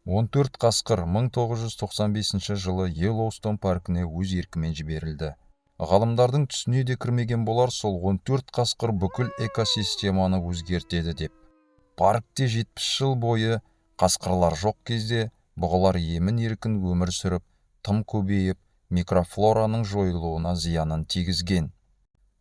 14 қасқыр 1995 жылы Йеллоустон паркіне өз еркімен жіберілді. Ғалымдардың түсіне де кірмеген болар, сол 14 қасқыр бүкіл экосистеманы өзгертеді деп. Паркте 70 жыл бойы қасқырлар жоқ кезде бұғылар емін-еркін өмір сүріп, тым көбейіп, микрофлораның жойылуына зиянын тигізген.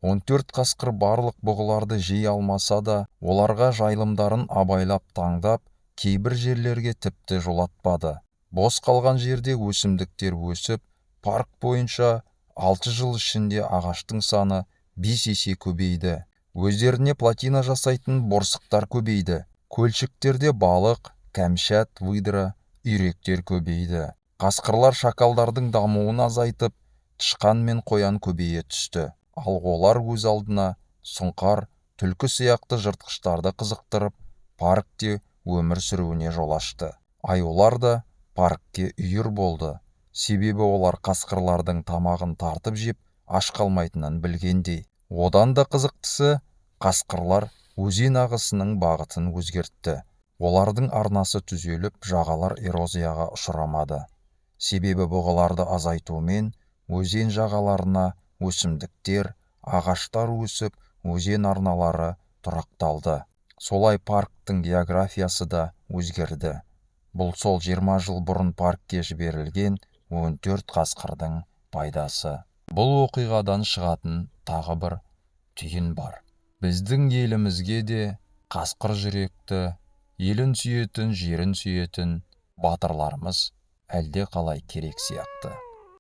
14 қасқыр барлық бұғыларды жей алмаса да, оларға жайылымдарын абайлап таңдап, кейбір жерлерге тіпті жолатпады. Бос қалған жерде өсімдіктер өсіп, парк бойынша 6 жыл ішінде ағаштың саны 5 есе көбейді. Өздеріне плотина жасайтын борсықтар көбейді. Көлшіктерде балық, кәмшат, выдра, үйректер көбейді. Қасқырлар шакалдардың дамуын азайтып, тышқан мен қоян көбейе түсті. Ал олар өз алдына сұңқар, түлкі сияқты жыртқыштарды қызықтырып, паркте өмір сүруіне жол ашты. Аюлар да паркке үйір болды. Себебі олар қасқырлардың тамағын тартып жеп, аш қалмайтынын білгендей. Одан да қызықтысы, қасқырлар өзен ағысының бағытын өзгертті. Олардың арнасы түзеліп, жағалар эрозияға ұшырамады. Себебі бұғыларды азайтумен өзен жағаларына өсімдіктер, ағаштар өсіп, өзен арналары тұрақталды. Солай парктың географиясы да өзгерді. Бұл сол 20 жыл бұрын паркке жіберілген 14 қасқырдың пайдасы. Бұл оқиғадан шығатын тағы бір түйін бар. Біздің елімізге де қасқыр жүректі, елін сүйетін, жерін сүйетін батырларымыз әлде қалай керек сияқты.